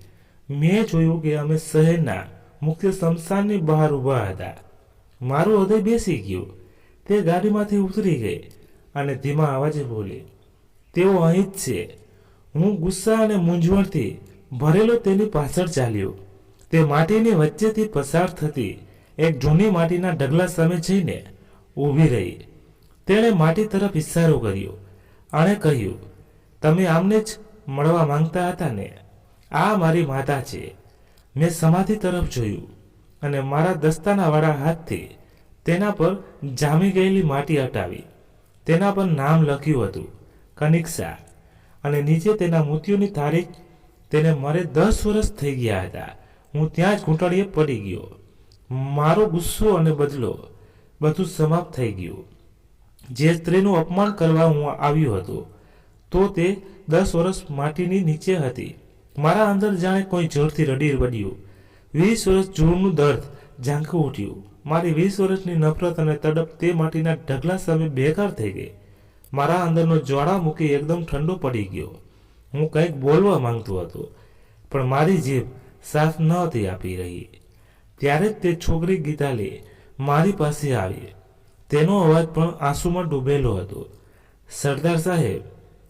મેં જોયું કે અમે શહેરના મુખ્ય સ્મશાનની બહાર ઊભા હતા. મારું હૃદય બેસી ગયું. તે ગાડીમાંથી ઉતરી ગઈ અને ધીમા અવાજે બોલી, તેઓ અહીં જ છે. હું ગુસ્સા અને મૂંઝવણથી ભરેલો તેની પાછળ ચાલ્યો. તે માટીની વચ્ચેથી પસાર થતી એક જૂની માટીના ઢગલા સામે જઈને ઊભી રહી. તેણે માટી તરફ ઇશારો કર્યો અને કહ્યું, તમે આમને જ મળવા માંગતા હતા ને? આ મારી માતા છે. મેં સમાધિ તરફ જોયું અને મારા દસ્તાનાવાળા હાથથી તેના પર જામી ગયેલી માટી હટાવી. તેના પર નામ લખ્યું હતું, કનિક્ષા, અને નીચે તેના મૃત્યુની તારીખ. તેને મરે 10 વર્ષ થઈ ગયા હતા. હું ત્યાં જ ઘૂંટણીએ પડી ગયો. મારો ગુસ્સો અને બદલો બધું સમાપ્ત થઈ ગયું. જે સ્ત્રીનું અપમાન કરવા હું આવ્યો હતો તો તે 10 વર્ષ માટીની નીચે હતી. મારા અંદર જાણે કોઈ જોરથી રડી પડ્યું. 20 વર્ષ જૂનું દર્દ ઝાંખું ઉઠ્યું. મારી 20 વર્ષની નફરત અને તડપ તે માટીના ઢગલા સામે બેકાર થઈ ગઈ. મારા અંદરનો જ્વાળામુખી એકદમ ઠંડો પડી ગયો. હું કંઈક બોલવા માંગતો હતો પણ મારી જીભ સાફ ન હતી આપી રહી. ત્યારે જ તે છોકરી ગીતાલી મારી પાસે આવી. તેનો અવાજ પણ આંસુમાં ડૂબેલો હતો. સરદાર સાહેબ,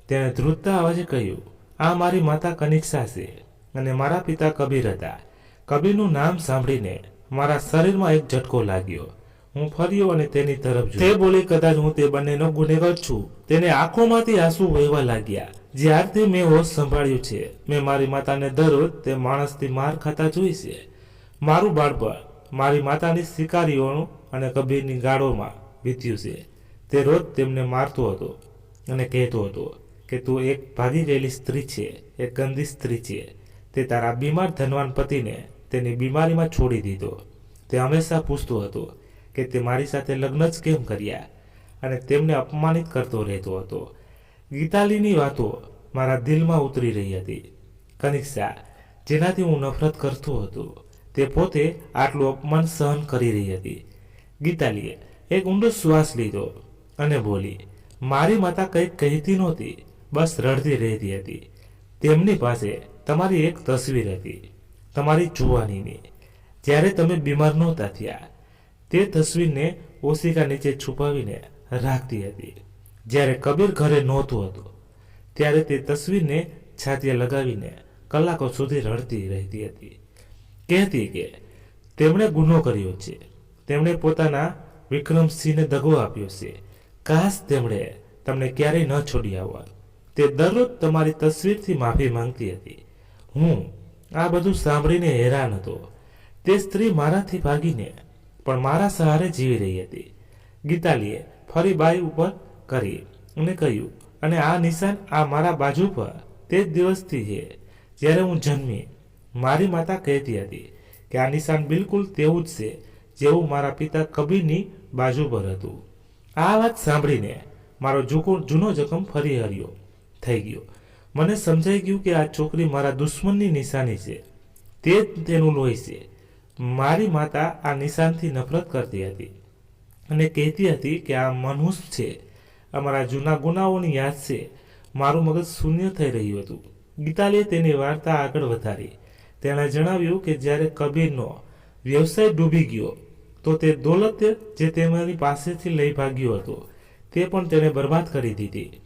તેણે ધ્રુજતા અવાજે કહ્યું, આ મારી માતા કનિક્ષા છે અને મારા પિતા કબીર હતા. કબીરનું નામ સાંભળીને મારા શરીરમાં એક ઝટકો લાગ્યો. હું ફર્યો અને તેની તરફ જોયો. તે બોલી, કદાચ હું તે બંનેનો ગુનેગાર છું. તેને આંખોમાંથી આંસુ વહેવા લાગ્યા. જ્યારથી મેં હોશ સંભાળ્યું છે, મેં મારી માતાને દરરોજ તે માણસથી માર ખાતા જોઈ છે. મારું બાળપણ મારી માતાની શિકારીઓનું અને કબીરની ગાળોમાં વીત્યું છે. તે રોજ તેમને મારતો હતો અને કહેતો હતો કે તું એક ભાગી ગયેલી સ્ત્રી છે, એક ગંદી સ્ત્રી છે. તે તારા બીમાર ધનવાન પતિને તેની બીમારીમાં છોડી દીધો. તે હંમેશા પૂછતો હતો કે તે મારી સાથે લગ્ન જ કેમ કર્યા અને તેમને અપમાનિત કરતો રહેતો હતો. ગીતાલીની વાતો મારા દિલમાં ઉતરી રહી હતી. કનિક્ષા, જેનાથી હું નફરત કરતો હતો, તે પોતે આટલું અપમાન સહન કરી રહી હતી. ગીતાલીએ એક ઊંડો શ્વાસ લીધો અને બોલી, મારી માતા કંઈક કહેતી નહોતી, બસ રડતી રહેતી હતી. તેમની પાસે તમારી એક તસવીર હતી, તમારી જુવાનીની, જ્યારે તમે બીમાર નહોતા થયા. તે તસવીરને ઓશિકા નીચે છુપાવીને રાખતી હતી. જ્યારે કબીર ઘરે નહોતો હતો ત્યારે તે તસવીરને છાતીએ લગાવીને કલાકો સુધી રડતી રહેતી હતી. કહેતી કે તેમણે ગુનો કર્યો છે, તેમણે પોતાના વિક્રમસિંહને દગો આપ્યો છે. કાશ તેમણે તમને ક્યારેય ન છોડી આવવા. તે દરરોજ તમારી તસવીરથી માફી માંગતી હતી. હું આ બધું સાંભળીને હેરાન હતો. તે સ્ત્રી મારાથી ભાગીને પણ મારા સહારે જીવી રહી હતી. ગીતાલીએ ફરી બાઈ ઉપર કરી અને કહ્યું, અને આ નિશાન આ મારા બાજુ પર તે જ દિવસથી છે જ્યારે હું જન્મી. મારી માતા કહેતી હતી કે આ નિશાન બિલકુલ તેવું જ છે જેવું મારા પિતા કબીરની બાજુ પર હતું. આ વાત સાંભળીને મારો જૂનો જખમ ફરી હર્યો થઈ ગયો. મને સમજાઈ ગયું કે આ છોકરી મારા દુશ્મનની નિશાની છે, તે જ તેનું લોહી છે. મારી માતા આ નિશાનથી નફરત કરતી હતી અને કહેતી હતી કે આ મનુષ્ય છે. અમારા જૂના ગુનાઓની યાદ છે. મારું મગજ શૂન્ય થઈ રહ્યું હતું. ગીતાલીએ તેની વાર્તા આગળ વધારી. તેણે જણાવ્યું કે જ્યારે કબીરનો વ્યવસાય ડૂબી ગયો તો તે દોલત જે તેની પાસેથી લઈ ભાગ્યો હતો તે પણ તેણે બરબાદ કરી દીધી.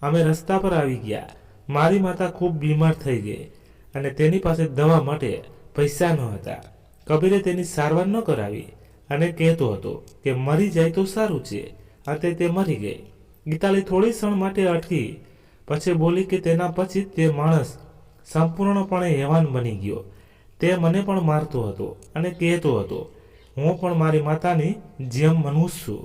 અમે રસ્તા પર આવી ગયા. મારી માતા ખૂબ બીમાર થઈ ગઈ અને તેની પાસે દવા માટે પૈસા ન હતા. કબીરે તેની સારવાર ન કરાવી અને કહેતો હતો કે મરી જાય તો સારું છે, અને તે મરી ગઈ. ગીતાલી થોડી ક્ષણ માટે અટકી, પછી બોલી કે તેના પછી તે માણસ સંપૂર્ણપણે હેવાન બની ગયો. તે મને પણ મારતો હતો અને કહેતો હતો, હું પણ મારી માતાની જેમ મનુષ્ય છું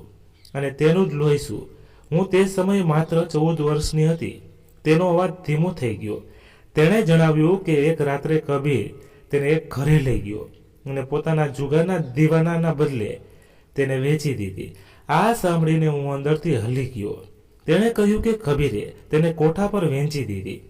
અને તેનું જ લોહી છું. હું તે સમયે માત્ર 14 વર્ષની હતી. તેનો અવાજ ધીમો થઈ ગયો. તેણે જણાવ્યું કે એક રાત્રે કબીર તેને એક ઘરે લઈ ગયો અને પોતાના જુગારના દીવાનાના બદલે તેને વેચી દીધી. આ સાંભળીને હું અંદરથી હલી ગયો. તેણે કહ્યું કે કબીરે તેને કોઠા પર વેચી દીધી.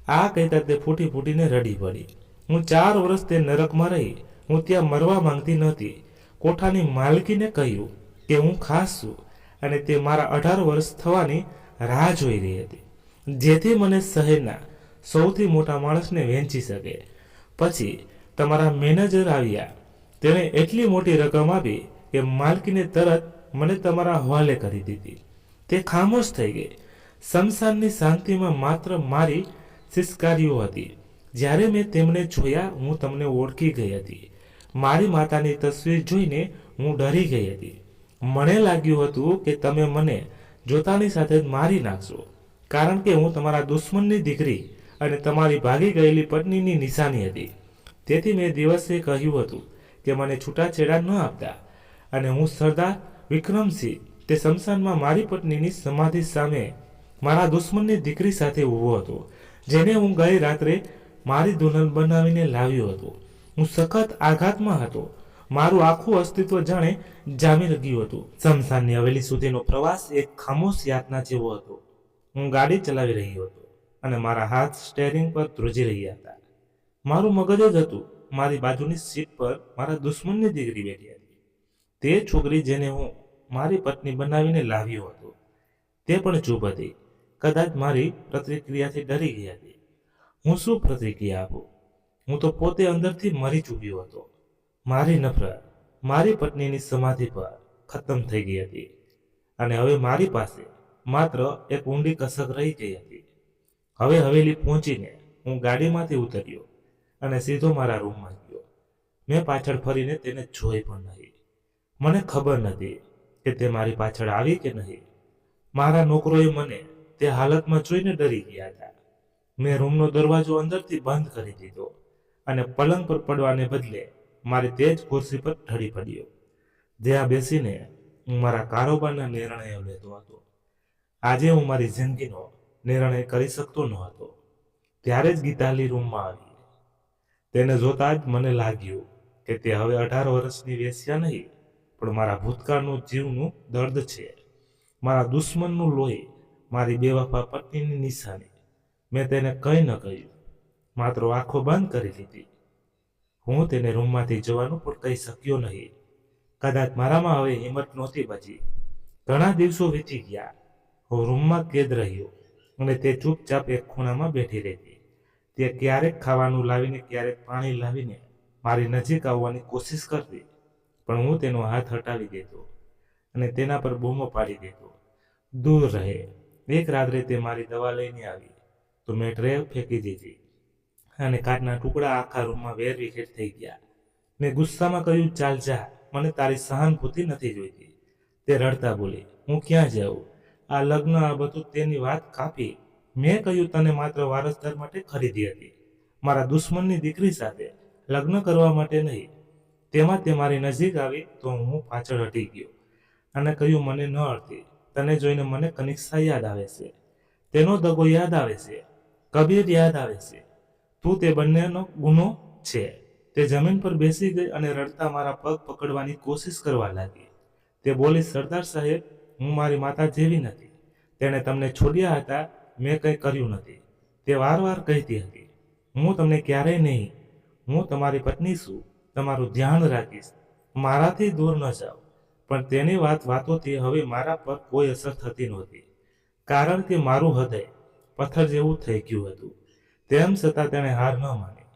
આ કહેતા તે ફૂટી ફૂટીને રડી પડી. હું 4 વર્ષ તે નરકમાં રહી. હું ત્યાં મરવા માંગતી નહોતી. કોઠાની માલકીને કહ્યું કે હું ખાસ છું અને તે મારા 18 વર્ષ થવાની રાહ જોઈ રહી હતી, જેથી મને શહેરના સૌથી મોટા માણસને વેચી શકે. પછી તમારા મેનેજર આવ્યા. તેણે એટલી મોટી રકમ આપી કે માલકીને તરત મને તમારા હવાલે કરી દીધી. તે ખામોશ થઈ ગઈ. શમશાનની શાંતિમાં માત્ર મારી સિસકારીઓ હતી. જ્યારે મેં તેમને જોયા, હું તમને ઓળખી ગઈ હતી. મારી માતાની તસવીર જોઈને હું ડરી ગઈ હતી. મને લાગ્યું હતું કે તમે મને જોતાની સાથે જ મારી નાખશો, કારણ કે હું તમારા દુશ્મનની દીકરી અને તમારી ભાગી ગયેલી પત્નીની નિશાની હતી. તેથી મેં દિવસે કહ્યું હતું કે મને છૂટાછેડા ન આપતા, અને હું સરદાર વિક્રમસિંહ તે શમશાનમાં મારી પત્નીની સમાધિ સામે મારા દુશ્મનની દીકરી સાથે ઊભો હતો, જેને હું ગઈ રાત્રે મારી દુલ્હન બનાવીને લાવ્યો હતો. હું સખત આઘાતમાં હતો. મારું આખું અસ્તિત્વ જાણે જામી ગયું હતું. શમશાનની હવેલી સુધીનો પ્રવાસ એક ખામોશ યાતના જેવો હતો. હું ગાડી ચલાવી રહ્યો હતો અને મારા હાથ સ્ટેરિંગ પર ધ્રુજી રહ્યા હતા. મારું મગજ જ હતું. મારી બાજુની સીટ પર મારા દુશ્મનની દીકરી બેઠી હતી. તે છોકરી જેને હું મારી પત્ની બનાવીને લાવ્યો હતો, તે પણ ચૂપ હતી. કદાચ મારી પ્રતિક્રિયાથી ડરી ગઈ હતી. હું શું પ્રતિક્રિયા આપું? હું તો પોતે અંદરથી મરી ચૂક્યો હતો. મારી નફરત મારી પત્નીની સમાધિ પર ખતમ થઈ ગઈ હતી, અને હવે મારી પાસે માત્ર એક ઊંડી કસક રહી ગઈ હતી. હવે હવેલી પહોંચીને હું ગાડીમાંથી ઉતર્યો અને સીધો મારા રૂમમાં ગયો. મેં પાછળ ફરીને તેને જોઈ પણ નહીં. મને ખબર નથી કે તે મારી પાછળ આવી કે નહીં. મારા નોકરોએ મને તે હાલતમાં જોઈને ડરી ગયા હતા. મેં રૂમનો દરવાજો અંદરથી બંધ કરી દીધો અને પલંગ પર પડવાને બદલે મારી તે જ ખુરશી પર ઢળી પડ્યો, જ્યાં બેસીને હું મારા કારોબારના નિર્ણયો લેતો હતો. આજે હું મારી જિંદગીનો નિર્ણય કરી શકતો ન હતો. ત્યારે જ ગીતાલી રૂમમાં આવી. તેને જોતા જ મને લાગ્યું કે તે હવે 18 વર્ષની વેશ્યા નહીં, પણ મારા ભૂતકાળનું જીવનું દર્દ છે, મારા દુશ્મનનું લોહી, મારી બેવફા પત્નીની નિશાની. મેં તેને કંઈ ન કહ્યું, માત્ર આંખો બંધ કરી લીધી. હું તેને રૂમમાંથી જવાનું પણ કહી શક્યો નહીં. કદાચ મારામાં હવે હિંમત નહોતી બચી. ઘણા દિવસો વીતી ગયા. હું રૂમમાં કેદ રહ્યો અને તે ચૂપચાપ એક ખૂણામાં બેઠી રહેતી. તે ક્યારેક ખાવાનું લાવીને, ક્યારેક પાણી લાવીને મારી નજીક આવવાની કોશિશ કરતી, પણ હું તેનો હાથ હટાવી દેતો અને તેના પર બૂમો પાડી દેતો, દૂર રહે. એક રાત્રે તે મારી દવા લઈને આવી તો મેં ટ્રે ફેંકી દીધી અને કાચના ટુકડા આખા રૂમમાં વેરવિખેર થઈ ગયા. મેં ગુસ્સામાં કહ્યું, ચાલ જા, મને તારી સહાનુભૂતિ નથી જોઈતી. તે રડતા બોલી, હું ક્યાં જાઉં? આ લગ્ન, આ બધું. તેની વાત કાપી. મેં કહ્યું, તને માત્ર વારસદાર માટે ખરીદી હતી, મારા દુશ્મનની દીકરી સાથે લગ્ન કરવા માટે નહીં. તેમાં તે મારી નજીક આવી તો હું પાછળ હટી ગયો અને કહ્યું, મને ન અડતી. તને જોઈને મને કનિષ્ઠા યાદ આવે છે, તેનો દગો યાદ આવે છે, કબીર યાદ આવે છે. તું તે બંનેનો ગુનો છે. તે જમીન પર બેસી ગઈ અને રડતા મારા પગ પકડવાની કોશિશ કરવા લાગી. તે બોલી, સરદાર સાહેબ, હું મારી માતા જેવી નથી. તેણે તમને છોડ્યા હતા, મેં કંઈ કર્યું નથી. તે વારવાર કહેતી હતી, હું તમને ક્યારેય નહીં. હું તમારી પત્ની છું, તમારું ધ્યાન રાખીશ, મારાથી દૂર ન જાઓ. પણ તેની વાતોથી હવે મારા પર કોઈ અસર થતી નહોતી, કારણ કે મારું હૃદય પથ્થર જેવું થઈ ગયું હતું. તેમ છતાં તેણે હાર ન માની.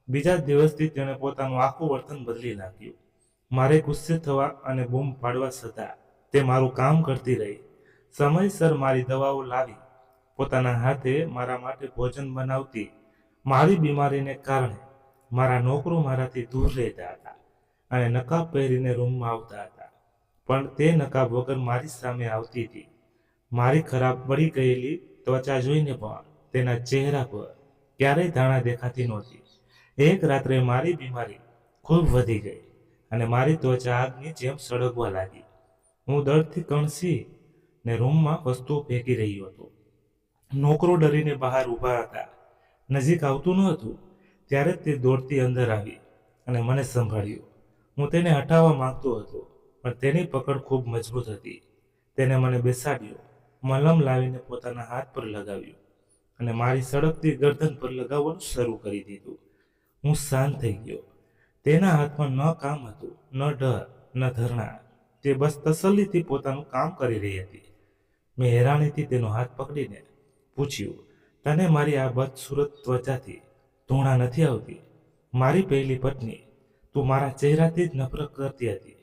બીજા દિવસથી તેણે પોતાનું આખું વર્તન બદલી નાખ્યું. મારે ગુસ્સે થવા અને બૂમ પાડવા છતાં તે મારું કામ કરતી રહી. સમયસર મારી દવાઓ લાવી, પોતાના હાથે મારા માટે ભોજન બનાવતી. મારી બીમારીને કારણે મારા નોકરો મારાથી દૂર રહેતા હતા. અને નકાબ પહેરીને રૂમમાં આવતા હતા, પણ તે નકાબ વગર મારી સામે આવતી હતી. મારી ખરાબ બળી ગયેલી ત્વચા જોઈને પણ તેના ચહેરા પર ક્યારેય ધાણા દેખાતી નહોતી. એક રાત્રે મારી બીમારી ખૂબ વધી ગઈ અને મારી ત્વચા આગની જેમ સળગવા લાગી. હું દર્દથી કણસી ને રૂમમાં વસ્તુઓ ફેંકી રહ્યો હતો. નોકરો ડરીને બહાર ઊભા હતા. નજીક આવતું ન હતું ત્યારે તે દોડતી અંદર આવી અને મને સંભાળ્યો. હું તેને હટાવવા માંગતો હતો, પણ તેની પકડ ખૂબ મજબૂત હતી. તેને મને બેસાડ્યો, મલમ લાવીને પોતાના હાથ પર લગાવ્યું અને મારી સળગતી ગરદન પર લગાવવાનું શરૂ કરી દીધું. હું શાંત થઈ ગયો. તેના હાથમાં ન કામ હતું, ન ડર, ન ધરણા. તે બસ તસલ્લીથી પોતાનું કામ કરી રહી હતી. મેં હેરાનીથી તેનો હાથ પકડીને પૂછ્યું, તને મારી આ બદસુરત ત્વચાથી ધૂણા નથી આવતી? મારી પહેલી પત્ની, તું મારા ચહેરાથી જ નફરત કરતી હતી.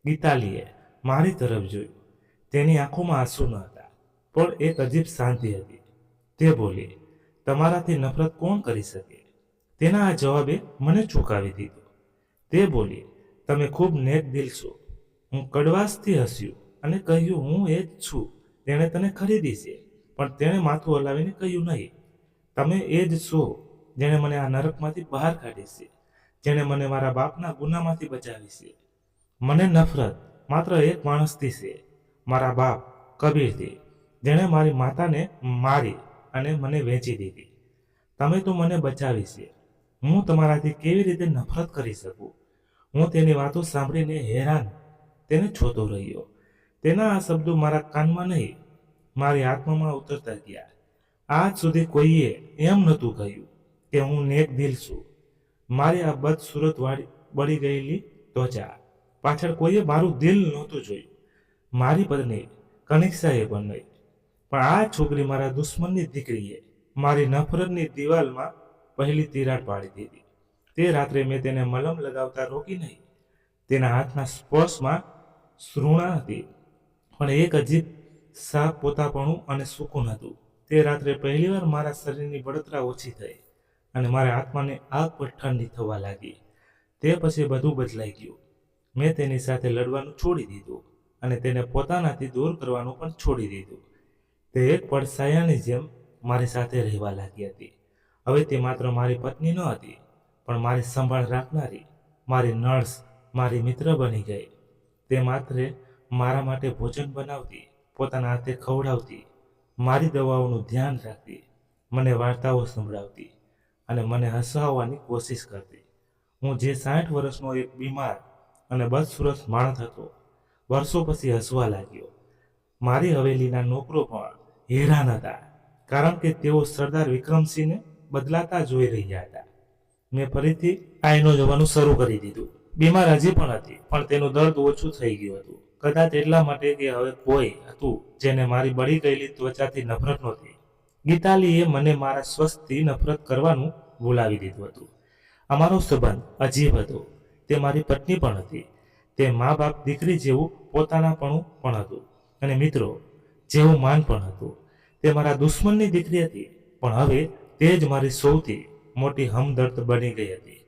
ગીતાલીએ મારી તરફ જોયું. તેની આંખોમાં આંસુ ન હતા, પણ એક અજીબ શાંતિ હતી. તે બોલી, તમારાથી નફરત કોણ કરી શકે? તેના આ જવાબે મને ચૂકાવી દીધો. તે બોલી, તમે ખૂબ નેક દિલ છો. હું કડવાશથી હસ્યું અને કહ્યું, હું એ જ છું તેણે તને ખરીદી છે. પણ તેણે માથું હલાવીને કહ્યું, નહીં, તમે એ જ છો જેણે મને આ નરકમાંથી બહાર કાઢી છે, જેણે મને મારા બાપના ગુનામાંથી બચાવી છે. મને નફરત માત્ર એક માણસથી છે, મારા બાપ કબીરથી, જેણે મારી માતાને મારી અને મને વેચી દીધી. તમે તો મને બચાવી છે. હું તમારાથી કેવી રીતે નફરત કરી શકું? હું તેની વાતો સાંભળીને હેરાન તેને જોતો રહ્યો. તેના આ શબ્દો મારા કાનમાં નહીં, મારી આત્મામાં ઉતરતા ગયા. આજ સુધી કોઈએ એમ નહોતું કહ્યું કે હું નેક દિલ છું. મારી આ બદસુરત બળી ગયેલી ત્વચા પાછળ કોઈએ મારું દિલ નહોતું જોયું. મારી પત્ની કનિક્ષાએ પણ નહીં. પણ આ છોકરી, મારા દુશ્મનની દીકરીએ મારી નફરતની દિવાલમાં પહેલી તિરાડ પાડી દીધી. તે રાત્રે મેં તેને મલમ લગાવતા રોકી નહીં. તેના હાથના સ્પર્શમાં શ્રુણા હતી, પણ એક અજીબ સાફ પોતાપણું અને સુકૂન હતું. તે રાત્રે પહેલીવાર મારા શરીરની બળતરા ઓછી થઈ અને મારા આત્માને આગ પર ઠંડી થવા લાગી. તે પછી બધું બદલાઈ ગયું. મેં તેની સાથે લડવાનું છોડી દીધું અને તેને પોતાનાથી દૂર કરવાનું પણ છોડી દીધું. તે એક પડછાયાની જેમ મારી સાથે રહેવા લાગી હતી. હવે તે માત્ર મારી પત્ની ન હતી, પણ મારી સંભાળ રાખનારી, મારી નર્સ, મારી મિત્ર બની ગઈ. તે માત્ર મારા માટે ભોજન બનાવતી, પોતાના હાથે ખવડાવતી, મારી દવાઓનું ધ્યાન રાખતી, મને વાર્તાઓ સંભળાવતી અને મને હસાવવાની કોશિશ કરતી. હું જે 60 વર્ષનો એક બીમાર અને બદસુરત માણસ હતો, વર્ષો પછી હસવા લાગ્યો. મારી હવેલીના નોકરો પણ હેરાન હતા, કારણ કે તેઓ સરદાર વિક્રમસિંહને બદલાતા જોઈ રહ્યા હતા. મેં ફરીથી આઈનો જવાનું શરૂ કરી દીધું. બીમાર હજી પણ હતી, પણ તેનું દર્દ ઓછું થઈ ગયું હતું. કદાચ એટલા માટે કે હવે કોઈ હતું જેને મારી બળી ગયેલી ત્વચાથી નફરત નહોતી. ગીતાલીએ મને મારા સ્વસ્થથી નફરત કરવાનું ભૂલાવી દીધું હતું. અમારો સંબંધ અજીબ હતો. તે મારી પત્ની પણ હતી. તે મા બાપ દીકરી જેવું પોતાનાપણું પણ હતું અને મિત્રો જેવું માન પણ હતું. તે મારા દુશ્મનની દીકરી હતી, પણ હવે તે જ મારી સૌથી મોટી હમદર્દ બની ગઈ હતી.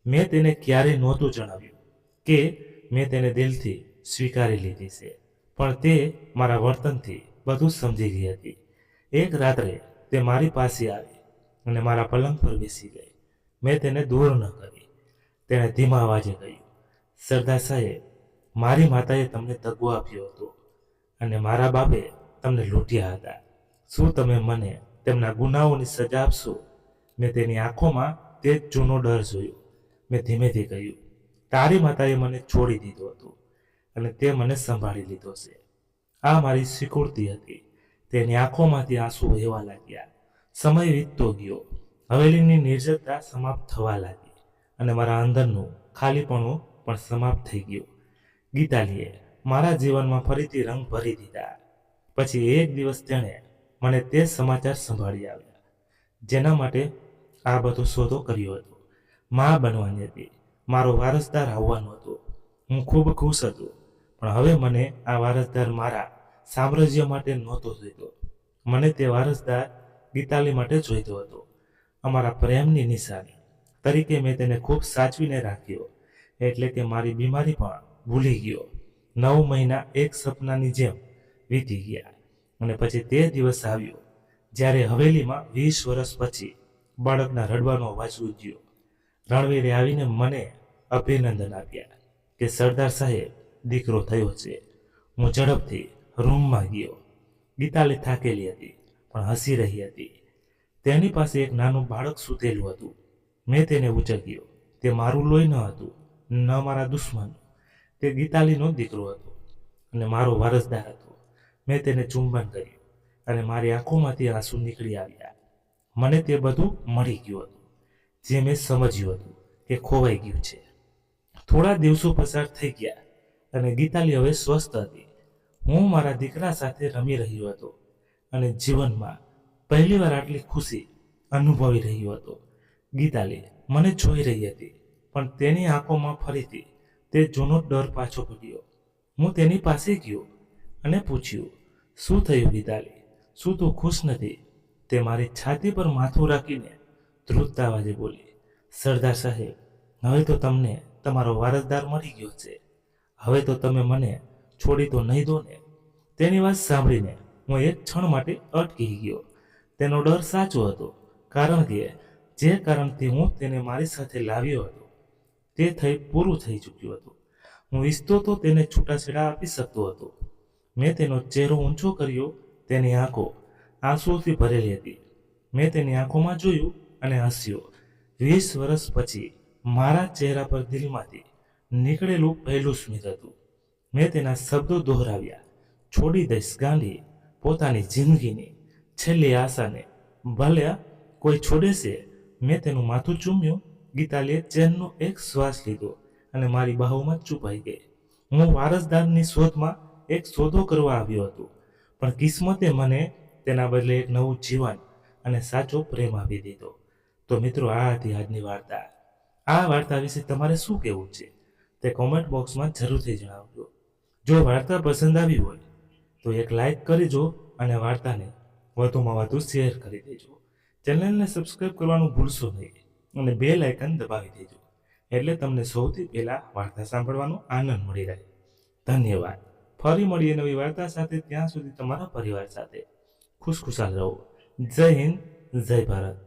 મેં તેને ક્યારેય નહોતું જણાવ્યું કે મેં તેને દિલથી સ્વીકારી લીધી છે, પણ તે મારા વર્તનથી બધું સમજી ગઈ હતી. એક રાત્રે તે મારી પાસે આવી અને મારા પલંગ પર બેસી ગઈ. મેં તેને દૂર ન કરી. તેણે ધીમા અવાજે કહ્યું, સરદાર સાહેબ, મારી માતાએ તમને દગો આપ્યો હતો અને મારા બાપે તમને લૂંટ્યા હતા. શું તમે મને તેમના ગુનાઓની સજા આપશો? મેં તેની આંખોમાં તે જ જૂનો ડર જોયો. મેં ધીમેથી કહ્યું, તારી માતાએ મને છોડી દીધો હતો અને તે મને સંભાળી લીધો છે. આ મારી સ્વીકૃતિ હતી. તેની આંખોમાંથી આંસુ વહેવા લાગ્યા. સમય વીતતો ગયો. હવેલીની નિર્જરતા સમાપ્ત થવા લાગી અને મારા અંદરનું ખાલીપણું પણ સમાપ્ત થઈ ગયું. ગીતાલીએ મારા જીવનમાં ફરીથી રંગ ભરી દીધા. પછી એક દિવસ તેણે મને તે સમાચાર સંભાળી આવ્યા જેના માટે આ બધો સોદો કર્યો હતો. મા બનવાની હતી. મારો વારસદાર આવવાનો હતો. હું ખૂબ ખુશ હતો, પણ હવે મને આ વારસદાર મારા સામ્રાજ્ય માટે નહોતો જોઈતો. મને તે વારસદાર ગીતાલી માટે જોઈતો હતો. અમારા પ્રેમની નિશાની તરીકે મેં તેને ખૂબ સાચવીને રાખ્યો. એટલે કે મારી બીમારી પણ ભૂલી ગયો. 9 મહિના એક સપનાની જેમ વીતી ગયા અને પછી તે દિવસ આવ્યો જ્યારે હવેલીમાં 20 વર્ષ પછી બાળકના રડવાનો અવાજ ગૂંજ્યો. રણવીરે આવીને મને અભિનંદન આપ્યા કે સરદાર સાહેબ, દીકરો થયો છે. હું ઝડપથી રૂમમાં ગયો. ગીતાલી થાકેલી હતી પણ હસી રહી હતી. તેની પાસે એક નાનું બાળક સૂતેલું હતું. મેં તેને ઉચક્યો. તે મારું લોહી ન હતું, ન મારા દુશ્મન. તે ગીતાલીનો દીકરો હતો અને મારો વારસદાર હતો. મેં તેને ચુંબન કર્યું અને મારી આંખોમાંથી આંસુ નીકળી આવ્યા. મને તે બધું મળી ગયું હતું જે મેં સમજ્યું હતું કે ખોવાઈ ગયું છે. થોડા દિવસો પસાર થઈ ગયા અને ગીતાલી હવે સ્વસ્થ હતી. હું મારા દીકરા સાથે રમી રહ્યો હતો અને જીવનમાં પહેલીવાર આટલી ખુશી અનુભવી રહ્યો હતો. ગીતાલી મને જોઈ રહી હતી પણ તેની આંખોમાં ફરીથી તે જૂનો ડર પાછો પડ્યો. હું તેની પાસે ગયો અને પૂછ્યું, શું થયું ગીતાલી? શું તું ખુશ નથી? તે મારી છાતી પર માથું રાખીને ધ્રુજતા અવાજે બોલી, સરદાર સાહેબ, હવે તો તમને તમારો વારસદાર મળી ગયો છે. હવે તો તમે મને છોડી તો નહીં દો ને? તેની વાત સાંભળીને હું એક ક્ષણ માટે અટકી ગયો. તેનો ડર સાચો હતો, કારણ કે જે કારણથી હું તેને મારી સાથે લાવ્યો હતો તે પૂરું થઈ ચૂક્યું હતું. હું ઈચ્છતો તો તેને છૂટાછેડા આપી શકતો હતો. મેં તેનો ચહેરો ઊંચો કર્યો. તેની આંખો આંસુઓથી ભરેલી હતી. મેં તેની આંખોમાં જોયું અને હસ્યો. 20 વર્ષ પછી મારા ચહેરા પર દિલમાંથી નીકળેલું પહેલું સ્મિત હતું. મેં તેના શબ્દો દોહરાવ્યા, છોડી દઈશ ગાંધી પોતાની જિંદગીની છેલ્લી આશાને, ભલે કોઈ છોડે છે. મેં તેનું માથું ચૂમ્યું. ગીતાલીએ ચેનનો એક શ્વાસ લીધો અને મારી બાહુમાં છુપાઈ ગઈ. હું વારસદારની શોધમાં એક સોદો કરવા આવ્યો હતો, પણ કિસ્મતે મને તેના બદલે એક નવું જીવન અને સાચો પ્રેમ આપી દીધો. તો મિત્રો, આ હતી આજની વાર્તા. આ વાર્તા વિશે તમારે શું કહેવું છે તે કોમેન્ટ બોક્સમાં જરૂરથી જણાવજો. જો વાર્તા પસંદ આવી હોય તો એક લાઈક કરજો અને વાર્તાને વધુમાં વધુ શેર કરી દેજો. ચેનલને સબસ્ક્રાઈબ કરવાનું ભૂલશો નહીં અને બેલ આઇકન દબાવી દેજો, એટલે તમને સૌથી પહેલા વાર્તા સાંભળવાનો આનંદ મળી રહે. ધન્યવાદ. ફરી મળીએ નવી વાર્તા સાથે. ત્યાં સુધી તમારા પરિવાર સાથે ખુશખુશાલ રહો. જય હિન્દ, જય ભારત.